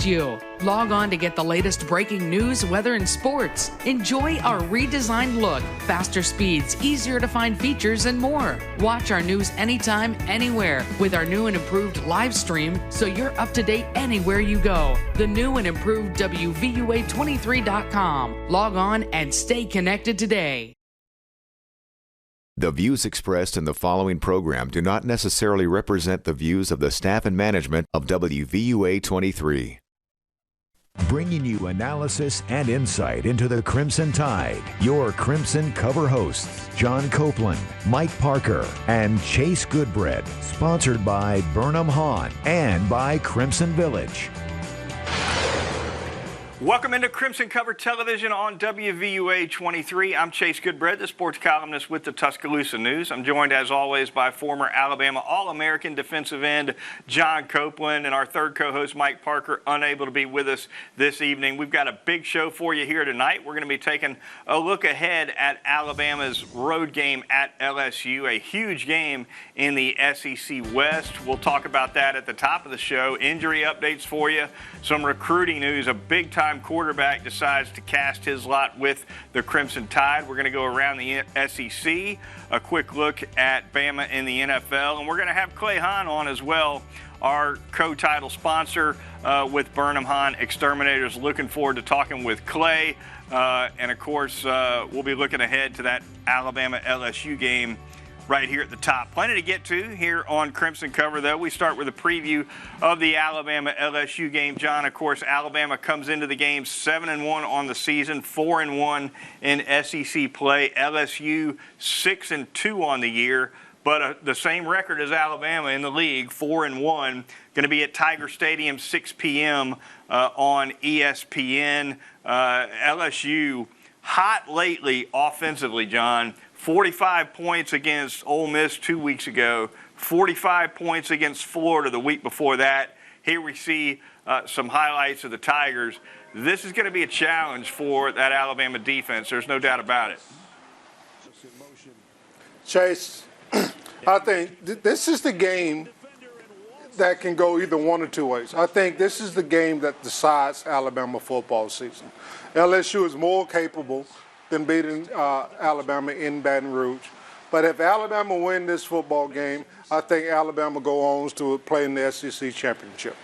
protect you. Log on to get the latest breaking news, weather, and sports. Enjoy our redesigned look, faster speeds, easier to find features, and more. Watch our news anytime, anywhere with our new and improved live stream so you're up to date anywhere you go. The new and improved WVUA23.com. Log on and stay connected today. The views expressed in the following program do not necessarily represent the views of the staff and management of WVUA 23. Bringing you analysis and insight into the Crimson Tide. Your Crimson cover hosts, John Copeland, Mike Parker, and Chase Goodbread. Sponsored by Burnham Hahn and by Crimson Village. Welcome into Crimson Cover Television on WVUA 23. I'm Chase Goodbread, the sports columnist with the Tuscaloosa News. I'm joined, as always, by former Alabama All-American defensive end John Copeland, and our third co-host, Mike Parker, unable to be with us this evening. We've got a big show for you here tonight. We're going to be taking a look ahead at Alabama's road game at LSU, a huge game in the SEC West. We'll talk about that at the top of the show. Injury updates for you, some recruiting news, a big-time quarterback decides to cast his lot with the Crimson Tide. We're going to go around the SEC, a quick look at Bama in the NFL, and we're going to have Clay Hahn on as well, our co-title sponsor with Burnham Hahn Exterminators. Looking forward to talking with Clay, and of course we'll be looking ahead to that Alabama LSU game right here at the top. Plenty to get to here on Crimson Cover, though. We start with a preview of the Alabama-LSU game. John, of course, Alabama comes into the game 7-1 on the season, 4-1 in SEC play. LSU 6-2 on the year, but the same record as Alabama in the league, 4-1. Going to be at Tiger Stadium, 6 p.m. On ESPN. LSU hot lately offensively, John. 45 points against Ole Miss 2 weeks ago, 45 points against Florida the week before that. Here we see some highlights of the Tigers. This is going to be a challenge for that Alabama defense. There's no doubt about it. Chase, I think this is the game that can go either one or two ways. I think this is the game that decides Alabama football season. LSU is more capable than beating Alabama in Baton Rouge. But if Alabama win this football game, I think Alabama go on to play in the SEC championship.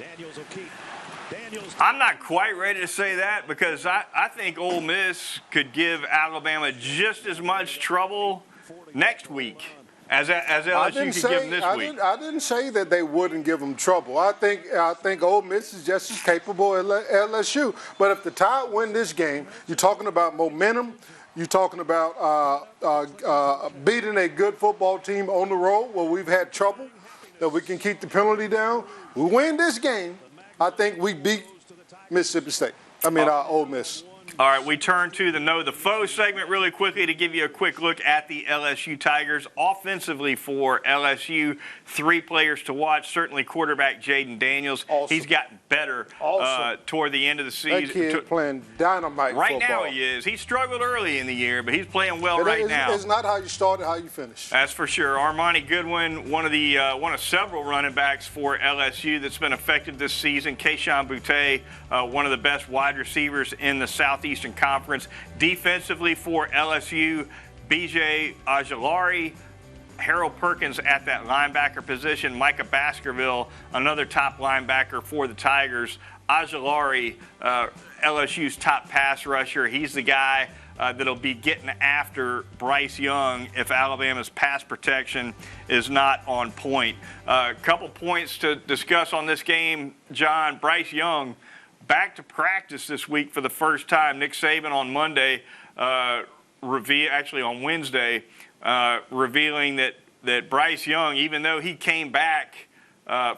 I'm not quite ready to say that because I think Ole Miss could give Alabama just as much trouble next week as LSU could give them this week. I didn't say that they wouldn't give them trouble. I think Ole Miss is just as capable as LSU. But if the Tide win this game, you're talking about momentum. You're talking about beating a good football team on the road where we've had trouble, that we can keep the penalty down. We win this game, I think we beat Mississippi State. Ole Miss. All right, we turn to the Know the Foe segment really quickly to give you a quick look at the LSU Tigers. Offensively for LSU, 3 players to watch. Certainly quarterback Jaden Daniels. Awesome. He's gotten better toward the end of the season. That kid playing dynamite right football. Now he is. He struggled early in the year, but he's playing well right now. It's not how you start, how you finish. That's for sure. Armani Goodwin, one of several running backs for LSU that's been effective this season. Keyshawn Boutte, one of the best wide receivers in the Southeastern Conference. Defensively for LSU, B.J. Ojulari, Harold Perkins at that linebacker position, Micah Baskerville, another top linebacker for the Tigers. Ojulari, LSU's top pass rusher. He's the guy that'll be getting after Bryce Young if Alabama's pass protection is not on point. A couple points to discuss on this game, John. Bryce Young back to practice this week for the first time. Nick Saban on Monday, on Wednesday, revealing that Bryce Young, even though he came back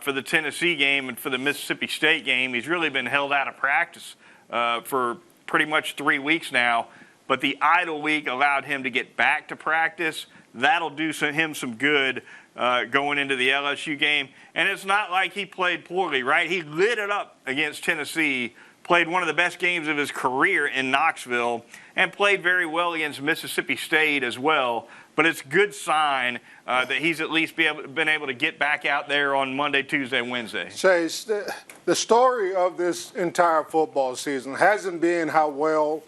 for the Tennessee game and for the Mississippi State game, he's really been held out of practice for pretty much 3 weeks now. But the idle week allowed him to get back to practice. That'll do him some good going into the LSU game. And it's not like he played poorly, right? He lit it up against Tennessee, played one of the best games of his career in Knoxville, and played very well against Mississippi State as well. But it's a good sign that he's at least been able to get back out there on Monday, Tuesday, and Wednesday. Chase, the story of this entire football season hasn't been how well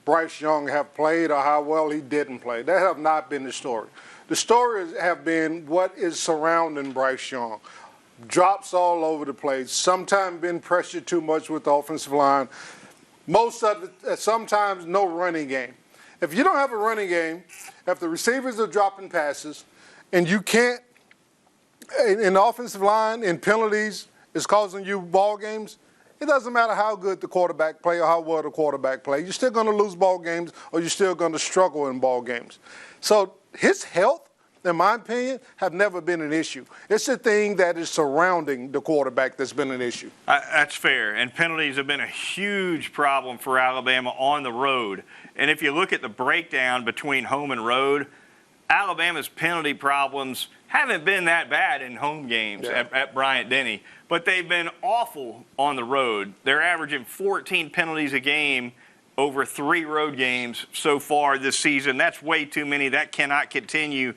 Bryce Young have played or how well he didn't play. That have not been the story. The stories have been what is surrounding Bryce Young. Drops all over the place, sometimes been pressured too much with the offensive line. Most of it, sometimes no running game. If you don't have a running game, if the receivers are dropping passes, and you can't, in the offensive line, in penalties, is causing you ball games, it doesn't matter how good the quarterback play or how well the quarterback play. You're still going to lose ball games, or you're still going to struggle in ball games. So his health, in my opinion, have never been an issue. It's the thing that is surrounding the quarterback that's been an issue. That's fair. And penalties have been a huge problem for Alabama on the road. And if you look at the breakdown between home and road, Alabama's penalty problems haven't been that bad in home games at Bryant-Denny, but they've been awful on the road. They're averaging 14 penalties a game over 3 road games so far this season. That's way too many. That cannot continue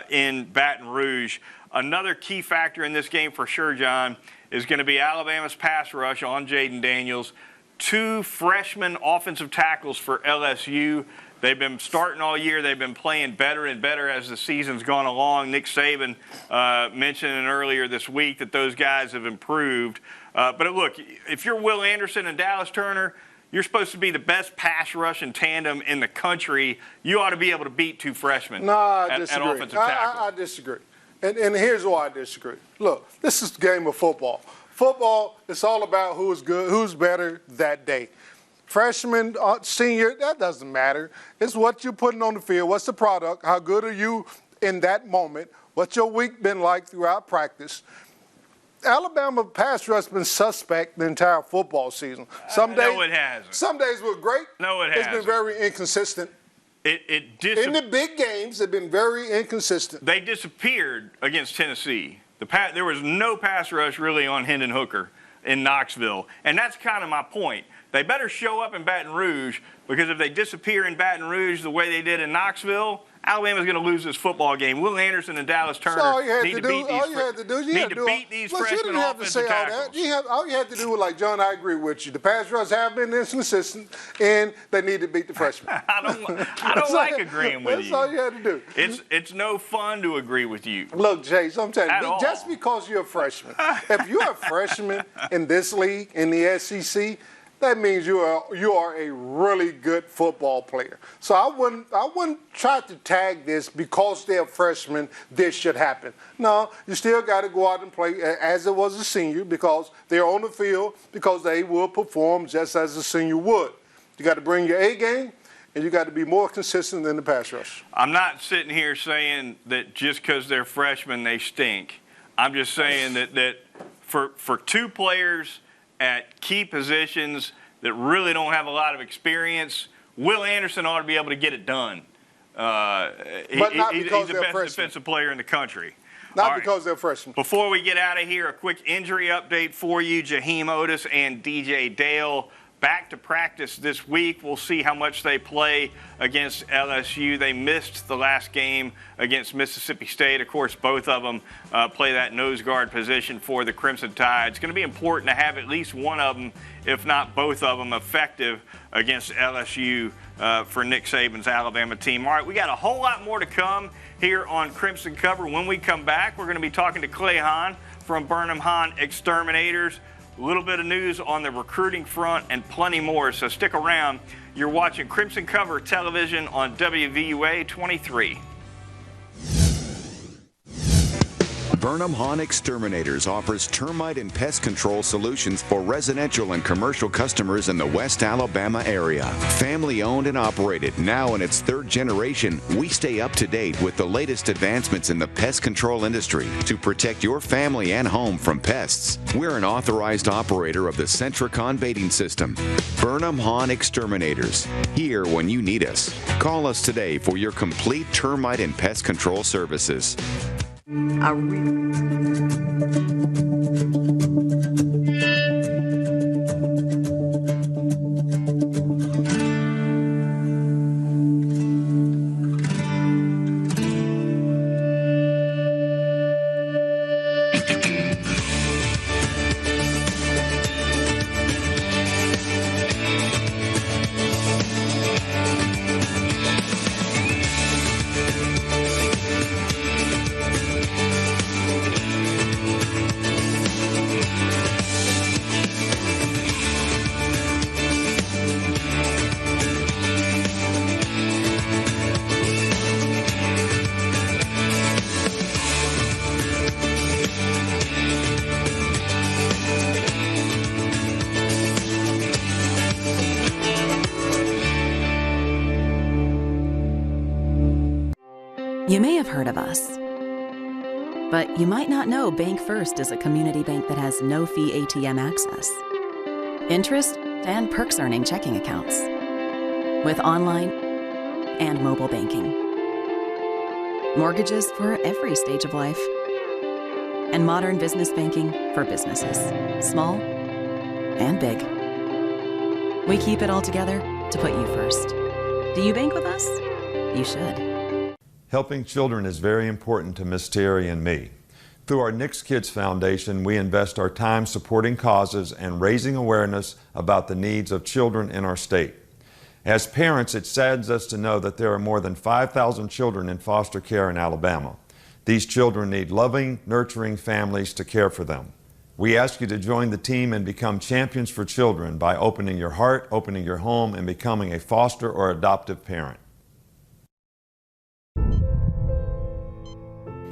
in Baton Rouge. Another key factor in this game for sure, John, is going to be Alabama's pass rush on Jaden Daniels. 2 freshman offensive tackles for LSU. They've been starting all year. They've been playing better and better as the season's gone along. Nick Saban mentioned earlier this week that those guys have improved. But look, if you're Will Anderson and Dallas Turner, you're supposed to be the best pass rush and tandem in the country. You ought to be able to beat 2 freshmen I at offensive tackle. I disagree. And here's why I disagree. Look, this is a game of football. Football, it's all about who's good, who's better that day. Freshman, senior, that doesn't matter. It's what you're putting on the field. What's the product? How good are you in that moment? What's your week been like throughout practice? Alabama pass rush has been suspect the entire football season. No, it hasn't. Some days were great. No, it hasn't. It's been very inconsistent. In the big games, they've been very inconsistent. They disappeared against Tennessee. There was no pass rush really on Hendon Hooker in Knoxville, and that's kind of my point. They better show up in Baton Rouge, because if they disappear in Baton Rouge the way they did in Knoxville, Alabama's going to lose this football game. Will Anderson and Dallas Turner need to beat these freshmen offensive tackles. All you had to do was, like, John, I agree with you. The pass rush have been inconsistent, and they need to beat the freshmen. I don't like agreeing with you. That's all you had to do. It's no fun to agree with you. Look, Chase, I'm telling you, just because you're a freshman, if you're a freshman in this league, in the SEC, that means you are a really good football player. So I wouldn't try to tag this because they're freshmen, this should happen. No, you still got to go out and play as it was a senior, because they're on the field, because they will perform just as a senior would. You got to bring your A game, and you got to be more consistent than the pass rush. I'm not sitting here saying that just because they're freshmen they stink. I'm just saying that for 2 players at key positions that really don't have a lot of experience, Will Anderson ought to be able to get it done. He's the best defensive player in the country. Not because they're freshmen. Before we get out of here, a quick injury update for you. Jaheim Otis and DJ Dale back to practice this week. We'll see how much they play against LSU. They missed the last game against Mississippi State. Of course, both of them play that nose guard position for the Crimson Tide. It's going to be important to have at least one of them, if not both of them, effective against LSU for Nick Saban's Alabama team. All right, we got a whole lot more to come here on Crimson Cover. When we come back, we're going to be talking to Clay Hahn from Burnham Hahn Exterminators. A little bit of news on the recruiting front and plenty more, so stick around. You're watching Crimson Cover Television on WVUA 23. Burnham Hahn Exterminators offers termite and pest control solutions for residential and commercial customers in the West Alabama area. Family owned and operated, now in its 3rd generation, we stay up to date with the latest advancements in the pest control industry to protect your family and home from pests. We're an authorized operator of the Centricon baiting system. Burnham Hahn Exterminators, here when you need us. Call us today for your complete termite and pest control services. You may have heard of us, but you might not know Bank First is a community bank that has no-fee ATM access, interest, and perks earning checking accounts, with online and mobile banking, mortgages for every stage of life, and modern business banking for businesses, small and big. We keep it all together to put you first. Do you bank with us? You should. Helping children is very important to Miss Terry and me. Through our Nick's Kids Foundation, we invest our time supporting causes and raising awareness about the needs of children in our state. As parents, it saddens us to know that there are more than 5,000 children in foster care in Alabama. These children need loving, nurturing families to care for them. We ask you to join the team and become champions for children by opening your heart, opening your home, and becoming a foster or adoptive parent.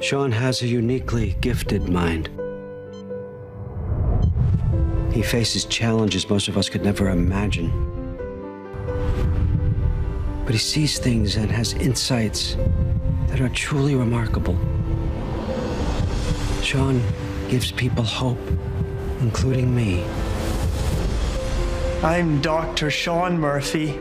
Sean has a uniquely gifted mind. He faces challenges most of us could never imagine. But he sees things and has insights that are truly remarkable. Sean gives people hope, including me. I'm Dr. Sean Murphy.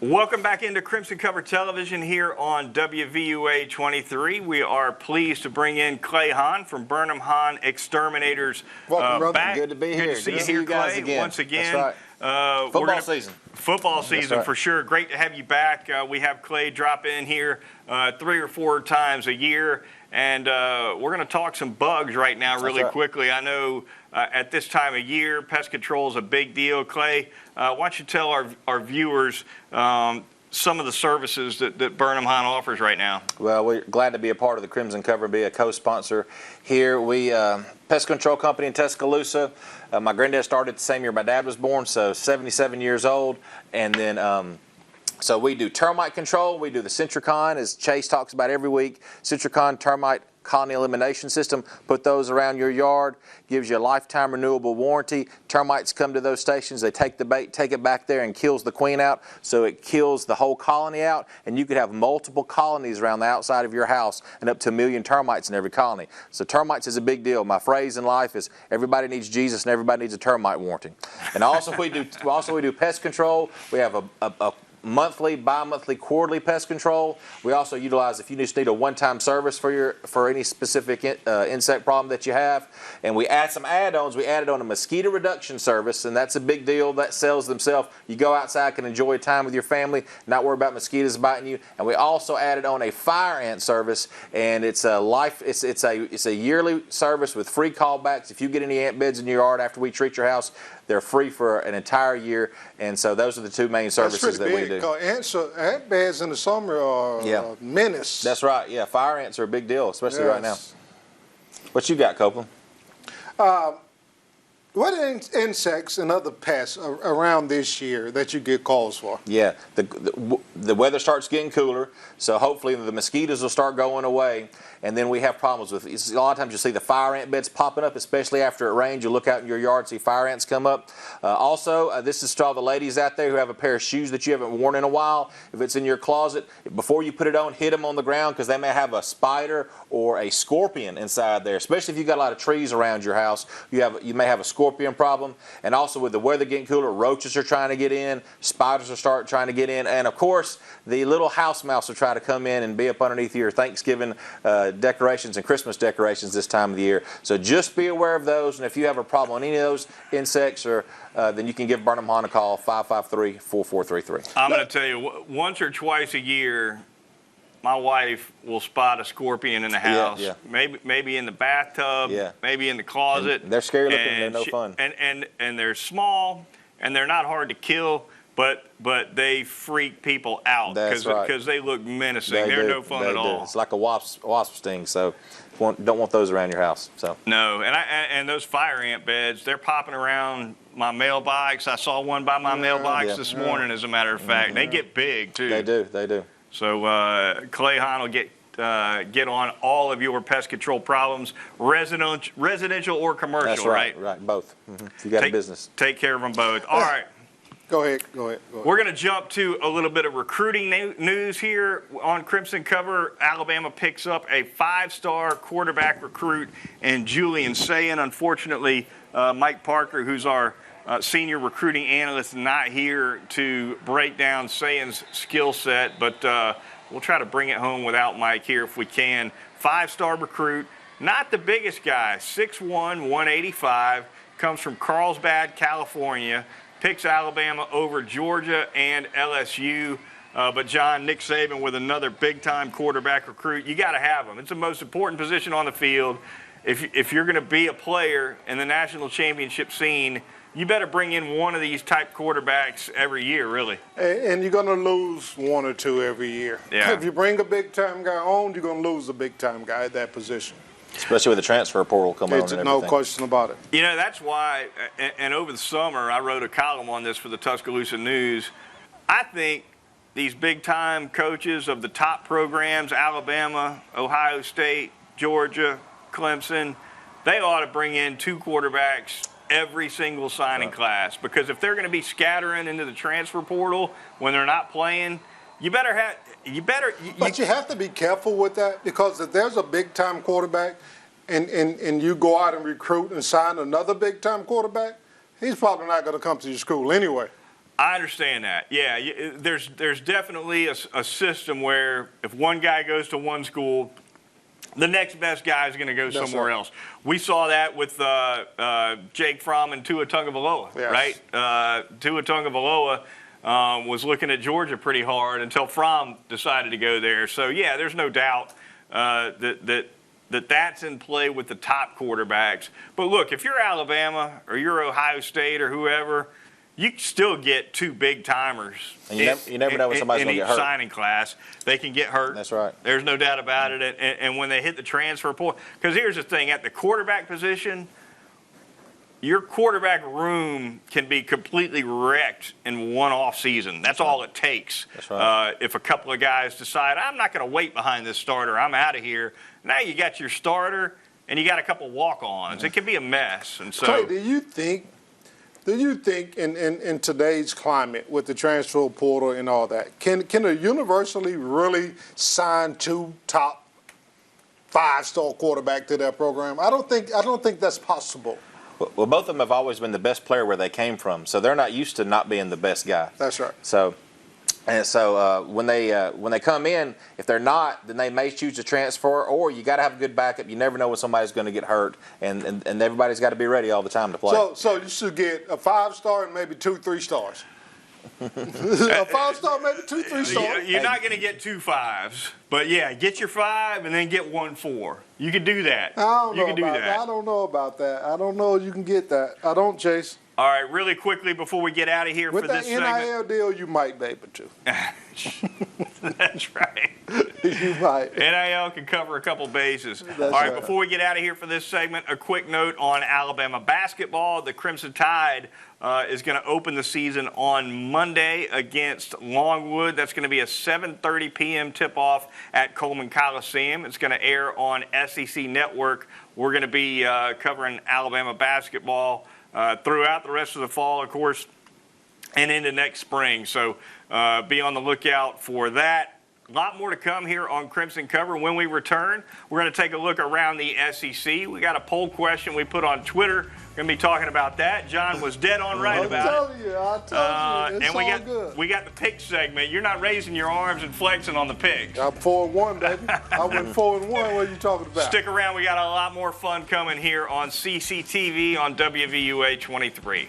Welcome back into Crimson Cover Television here on WVUA 23. We are pleased to bring in Clay Hahn from Burnham Hahn Exterminators. Welcome, brother. Back. Good to be here. Good to see you guys again. Once again. That's right. Football season. Football season, right, for sure. Great to have you back. We have Clay drop in here 3 or 4 times a year, and we're going to talk some bugs right now really quickly. I know at this time of year, pest control is a big deal. Clay, why don't you tell our viewers some of the services that Burnham Hahn offers right now? Well, we're glad to be a part of the Crimson Cover and be a co-sponsor here. We pest control company in Tuscaloosa. My granddad started the same year my dad was born, so 77 years old. And then so we do termite control. We do the Centricon, as Chase talks about every week. Centricon termite colony elimination system. Put those around your yard. Gives you a lifetime renewable warranty. Termites come to those stations. They take the bait, take it back there, and kills the queen out. So it kills the whole colony out, and you could have multiple colonies around the outside of your house and up to 1 million termites in every colony. So termites is a big deal. My phrase in life is everybody needs Jesus and everybody needs a termite warranty. And also we do pest control. We have a monthly, bi-monthly, quarterly pest control. We also utilize, if you just need a one-time service for any specific insect problem that you have. And we add some add-ons. We added on a mosquito reduction service, and that's a big deal. That sells themselves. You go outside, can enjoy time with your family, not worry about mosquitoes biting you. And we also added on a fire ant service, and it's a yearly service with free callbacks. If you get any ant beds in your yard after we treat your house, they're free for an entire year. And so those are the 2 main services that we do. Ant beds in the summer are a menace. That's right. Yeah, fire ants are a big deal, especially right now. What you got, Copeland? What insects and other pests around this year that you get calls for? Yeah, the weather starts getting cooler, so hopefully the mosquitoes will start going away. And then we have problems with, a lot of times you see the fire ant beds popping up, especially after it rains. You look out in your yard and see fire ants come up. This is to all the ladies out there who have a pair of shoes that you haven't worn in a while. If it's in your closet, before you put it on, hit them on the ground, because they may have a spider or a scorpion inside there. Especially if you've got a lot of trees around your house, you may have a scorpion problem. And also with the weather getting cooler, roaches are trying to get in, spiders are trying to get in, and of course the little house mouse will try to come in and be up underneath your Thanksgiving decorations and Christmas decorations this time of the year. So just be aware of those, and if you have a problem on any of those insects, then you can give Burnham Hahn a call, 553-4433. I'm going to tell you, once or twice a year, my wife will spot a scorpion in the house. Yeah. Maybe in the bathtub, maybe in the closet. And they're scary looking, they're no fun. And they're small, and they're not hard to kill, but they freak people out because they look menacing. They're no fun at all. It's like a wasp sting, so don't want those around your house. So no, and those fire ant beds, they're popping around my mailbox. I saw one by my mailbox this morning, as a matter of fact. They get big too. They do. So Clay Hahn will get on all of your pest control problems, residential or commercial. That's right, both. If you got a business. Take care of them both. All right. Go ahead. We're going to jump to a little bit of recruiting news here on Crimson Cover. Alabama picks up a 5-star quarterback recruit in Julian Sayin. Unfortunately, Mike Parker, who's our senior recruiting analyst, not here to break down Sayin's skill set, but we'll try to bring it home without Mike here if we can. 5-star recruit, not the biggest guy, 6'1", 185, comes from Carlsbad, California, picks Alabama over Georgia and LSU. But John, Nick Saban with another big-time quarterback recruit, you got to have him. It's the most important position on the field. If you're going to be a player in the national championship scene, you better bring in one of these type quarterbacks every year, really. And you're going to lose one or two every year. Yeah. If you bring a big-time guy on, you're going to lose a big-time guy at that position. Especially with the transfer portal coming on and everything. No question about it. You know, that's why, and over the summer, I wrote a column on this for the Tuscaloosa News. I think these big-time coaches of the top programs, Alabama, Ohio State, Georgia, Clemson, they ought to bring in 2 quarterbacks every single signing class, because if they're going to be scattering into the transfer portal when they're not playing, But you have to be careful with that, because if there's a big-time quarterback and you go out and recruit and sign another big-time quarterback, he's probably not going to come to your school anyway. I understand that. Yeah, there's definitely a system where if one guy goes to one school, the next best guy is going to go somewhere else. We saw that with Jake Fromm and Tua Tagovailoa, right? Tua Tagovailoa was looking at Georgia pretty hard until Fromm decided to go there. So, yeah, there's no doubt that's in play with the top quarterbacks. But, look, if you're Alabama or you're Ohio State or whoever, you can still get 2 big-timers. And you never know when somebody's going to get hurt. In each signing class, they can get hurt. That's right. There's no doubt about it. And when they hit the transfer portal, because here's the thing, at the quarterback position, your quarterback room can be completely wrecked in one off season. That's all it takes. That's right. If a couple of guys decide, I'm not going to wait behind this starter, I'm out of here. Now you got your starter and you got a couple walk-ons. It can be a mess. And so, Clay, do you think in today's climate with the transfer portal and all that, can a university really sign 2 top 5-star quarterback to their program? I don't think that's possible. Well, both of them have always been the best player where they came from, so they're not used to not being the best guy. That's right. So when they come in, if they're not, then they may choose to transfer, or you got to have a good backup. You never know when somebody's going to get hurt, and everybody's got to be ready all the time to play. So you should get a 5-star and maybe 2 3-stars. A 5-star, maybe 2 3-stars. You're not going to get 2 5s, but yeah, get your 5 and then get 1 4. You can do that. I don't know about that. I don't know if you can get that. I don't, Chase. All right, really quickly before we get out of here with for this segment. With that NIL deal, you might be able to. That's right. You might. NIL can cover a couple bases. All right, before we get out of here for this segment, a quick note on Alabama basketball. The Crimson Tide is going to open the season on Monday against Longwood. That's going to be a 7:30 p.m. tip-off at Coleman Coliseum. It's going to air on SEC Network. We're going to be covering Alabama basketball throughout the rest of the fall, of course, and into next spring. So be on the lookout for that. A lot more to come here on Crimson Cover. When we return, we're going to take a look around the SEC. We got a poll question we put on Twitter. We're going to be talking about that. John was dead on right about it. I told you. It's all good. We got the pick segment. You're not raising your arms and flexing on the picks. I'm 4-1, baby. I went 4-1. What are you talking about? Stick around. We got a lot more fun coming here on CCTV on WVUA 23.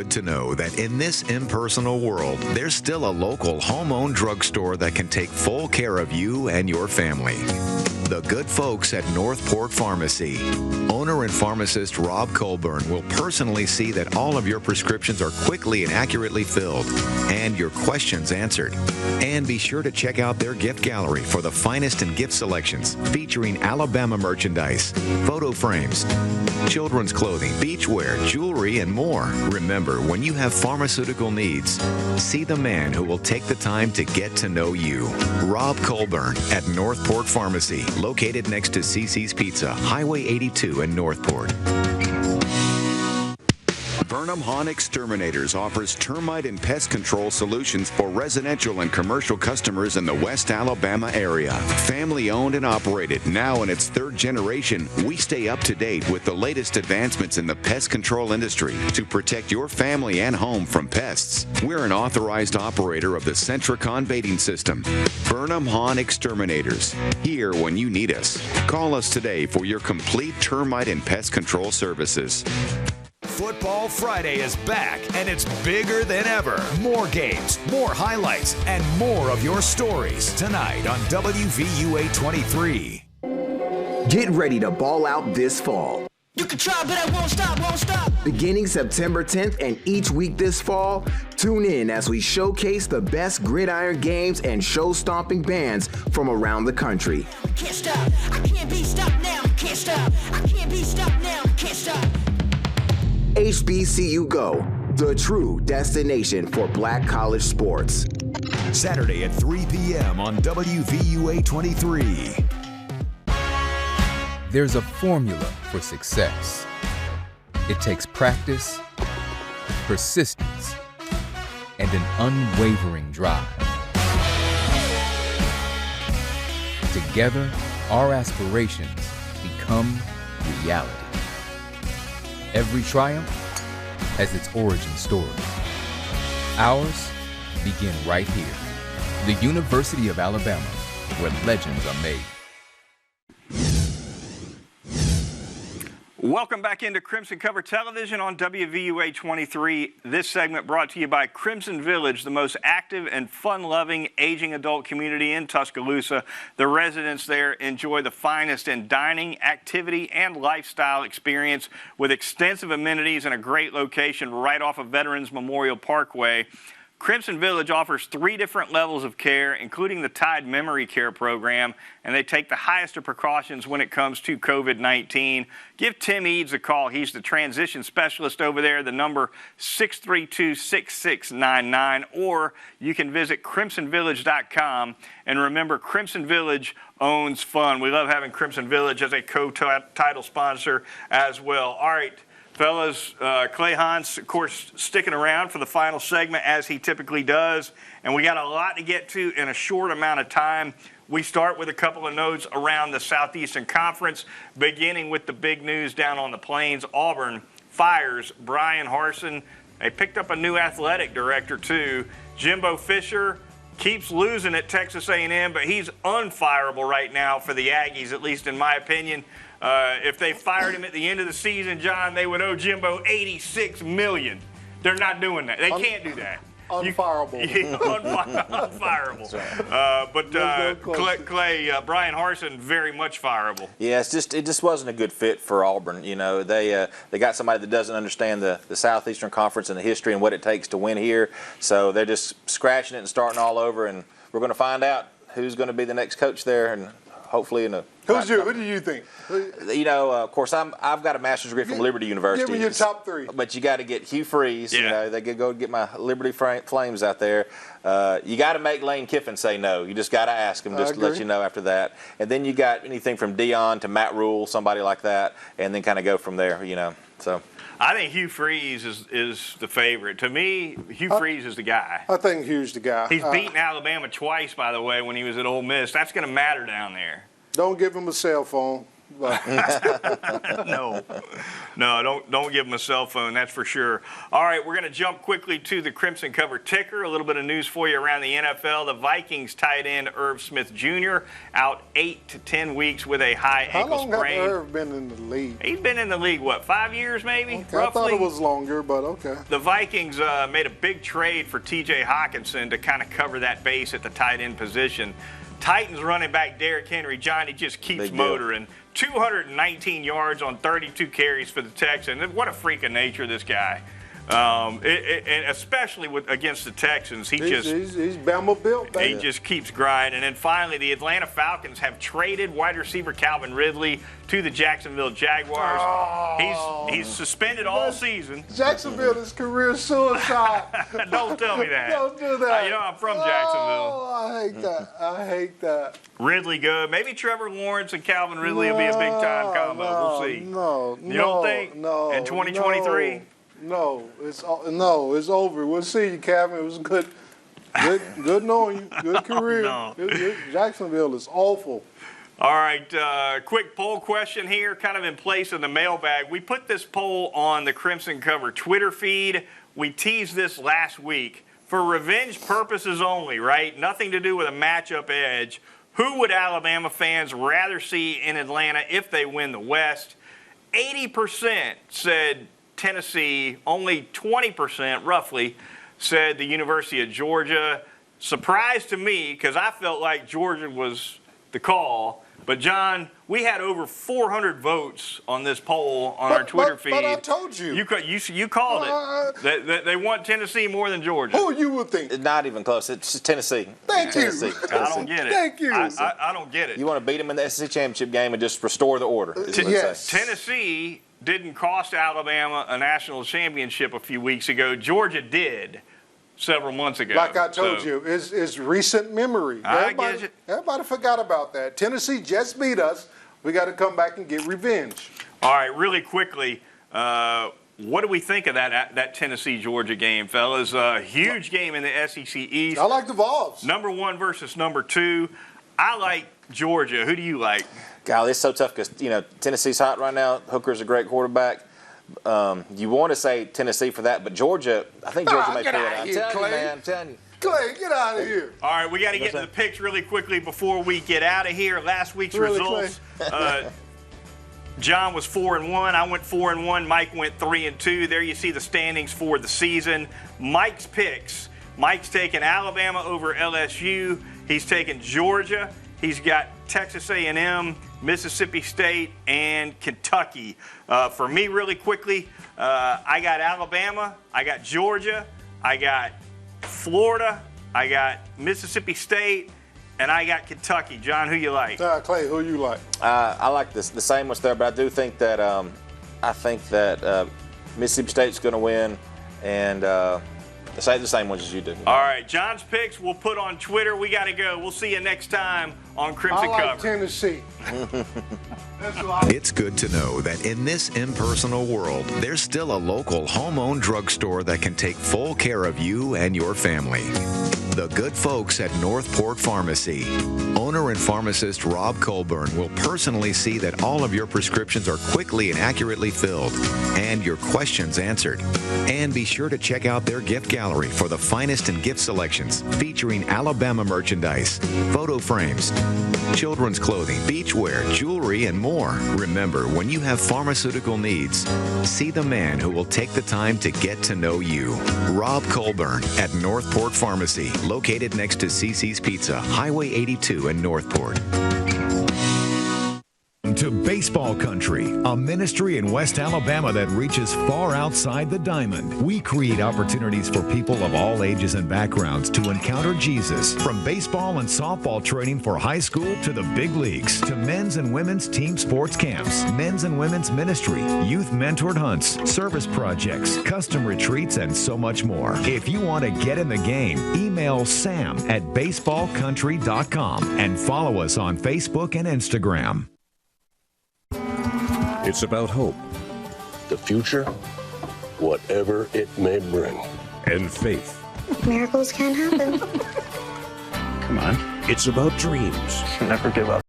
good to know that in this impersonal world, there's still a local home-owned drugstore that can take full care of you and your family. The good folks at Northport Pharmacy. Owner and pharmacist Rob Colburn will personally see that all of your prescriptions are quickly and accurately filled and your questions answered. And be sure to check out their gift gallery for the finest in gift selections featuring Alabama merchandise, photo frames, children's clothing, beachwear, jewelry, and more. Remember, when you have pharmaceutical needs, see the man who will take the time to get to know you. Rob Colburn at Northport Pharmacy, located next to CC's Pizza, Highway 82 in Northport. Burnham Hahn Exterminators offers termite and pest control solutions for residential and commercial customers in the West Alabama area. Family owned and operated, now in its third generation, we stay up to date with the latest advancements in the pest control industry to protect your family and home from pests. We're an authorized operator of the Centricon baiting system. Burnham Hahn Exterminators, here when you need us. Call us today for your complete termite and pest control services. Football Friday is back, and it's bigger than ever. More games, more highlights, and more of your stories tonight on WVUA 23. Get ready to ball out this fall. You can try, but I won't stop, won't stop. Beginning September 10th and each week this fall, tune in as we showcase the best gridiron games and show-stomping bands from around the country. Can't stop, I can't be stopped now. Can't stop, I can't be stopped now. Can't stop. HBCU Go, the true destination for Black college sports. Saturday at 3 p.m. on WVUA 23. There's a formula for success. It takes practice, persistence, and an unwavering drive. Together, our aspirations become reality. Every triumph has its origin story. Ours begin right here, the University of Alabama, where legends are made. Welcome back into Crimson Cover Television on WVUA 23. This segment brought to you by Crimson Village, the most active and fun-loving aging adult community in Tuscaloosa. The residents there enjoy the finest in dining, activity, and lifestyle experience with extensive amenities and a great location right off of Veterans Memorial Parkway. Crimson Village offers 3 different levels of care, including the Tide Memory Care Program, and they take the highest of precautions when it comes to COVID-19. Give Tim Eads a call. He's the transition specialist over there. The number 632-6699, or you can visit crimsonvillage.com. And remember, Crimson Village owns fun. We love having Crimson Village as a co-title sponsor as well. All right. Fellas, Clay Hans, of course, sticking around for the final segment as he typically does. And we got a lot to get to in a short amount of time. We start with a couple of notes around the Southeastern Conference, beginning with the big news down on the Plains. Auburn fires Brian Harsin. They picked up a new athletic director, too. Jimbo Fisher keeps losing at Texas A&M, but he's unfireable right now for the Aggies, at least in my opinion. If they fired him at the end of the season, John, they would owe Jimbo $86 million. They're not doing that. They can't do that. Unfireable. Unfireable. But Clay, Brian Harsin, very much fireable. Yeah, it just wasn't a good fit for Auburn. You know, they got somebody that doesn't understand the Southeastern Conference and the history and what it takes to win here. So they're just scratching it and starting all over, and we're going to find out who's going to be the next coach there, and hopefully in a. Who do you think? You know, of course, I've got a master's degree from Liberty University. Give me your top 3. But you got to get Hugh Freeze. Yeah. You know, they could go get my Liberty Flames out there. You got to make Lane Kiffin say no. You just got to ask him just to let you know after that. And then you got anything from Dion to Matt Rule, somebody like that, and then kind of go from there. You know, so. I think Hugh Freeze is the favorite. To me, Hugh Freeze is the guy. I think Hugh's the guy. He's beaten Alabama twice, by the way, when he was at Ole Miss. That's going to matter down there. Don't give him a cell phone. But No, don't give him a cell phone, that's for sure. All right, we're going to jump quickly to the Crimson Cover ticker. A little bit of news for you around the NFL. The Vikings tight end Irv Smith Jr. out 8 to 10 weeks with a high ankle sprain. How long has Irv been in the league? He's been in the league, what, 5 years maybe, okay, roughly? I thought it was longer, but okay. The Vikings made a big trade for T.J. Hawkinson to kind of cover that base at the tight end position. Titans running back Derrick Henry, Johnny just keeps motoring. 219 yards on 32 carries for the Texans. What a freak of nature, this guy. And especially against the Texans, he's Bama built. He just keeps grinding. And then finally, the Atlanta Falcons have traded wide receiver Calvin Ridley to the Jacksonville Jaguars. He's suspended all season. Jacksonville is career suicide. Don't tell me that. Don't do that. You know I'm from Jacksonville. Oh, I hate that. I hate that. Ridley good. Maybe Trevor Lawrence and Calvin Ridley will be a big time combo. We'll see. You don't think? No. In 2023? No, it's over. We'll see you, Calvin. It was good knowing you. Good career. Jacksonville is awful. All right, quick poll question here, kind of in place of the mailbag. We put this poll on the Crimson Cover Twitter feed. We teased this last week. For revenge purposes only, right? Nothing to do with a matchup edge. Who would Alabama fans rather see in Atlanta if they win the West? 80% said Tennessee, only 20% roughly said the University of Georgia. Surprise to me, because I felt like Georgia was the call. But, John, we had over 400 votes on this poll on our Twitter feed. But I told you. You called it. They want Tennessee more than Georgia. Who you would think? Not even close. It's Tennessee. Thank you. I don't get it. Thank you. I don't get it. You want to beat them in the SEC championship game and just restore the order. Yes. Tennessee didn't cost Alabama a national championship a few weeks ago. Georgia did several months ago. Like I told you, it's recent memory. I get it. Everybody forgot about that. Tennessee just beat us. We got to come back and get revenge. All right, really quickly, what do we think of that Tennessee-Georgia game, fellas? A huge game in the SEC East. I like the Vols. Number 1 versus number 2. I like Georgia. Who do you like? Golly, it's so tough because, Tennessee's hot right now. Hooker's a great quarterback. You want to say Tennessee for that, but Georgia, I think Georgia may pull it out. I'm telling you. Clay, get out of here. All right, we got to get to the picks really quickly before we get out of here. Last week's results. John was 4-1. I went 4-1. Mike went 3-2. There you see the standings for the season. Mike's picks. Mike's taking Alabama over LSU. He's taking Georgia. He's got Texas A&M, Mississippi State, and Kentucky. For me, really quickly, I got Alabama, I got Georgia, I got Florida, I got Mississippi State, and I got Kentucky. John, who you like? Clay, who you like? I like the same ones there, but I do think that Mississippi State's going to win, and the same ones as you do. All right, John's picks we'll put on Twitter. We got to go. We'll see you next time on Crimson Cover. I like Tennessee. It's good to know that in this impersonal world, there's still a local home-owned drugstore that can take full care of you and your family. The good folks at Northport Pharmacy. Owner and pharmacist Rob Colburn will personally see that all of your prescriptions are quickly and accurately filled and your questions answered. And be sure to check out their gift gallery for the finest in gift selections featuring Alabama merchandise, photo frames, children's clothing, beachwear, jewelry, and more. Remember, when you have pharmaceutical needs, see the man who will take the time to get to know you. Rob Colburn at Northport Pharmacy, located next to CC's Pizza, Highway 82 in Northport. To Baseball Country, a ministry in West Alabama that reaches far outside the diamond. We create opportunities for people of all ages and backgrounds to encounter Jesus. From baseball and softball training for high school to the big leagues, to men's and women's team sports camps, men's and women's ministry, youth mentored hunts, service projects, custom retreats, and so much more. If you want to get in the game, email sam@baseballcountry.com and follow us on Facebook and Instagram. It's about hope. The future, whatever it may bring. And faith. Miracles can happen. Come on. It's about dreams. Never give up.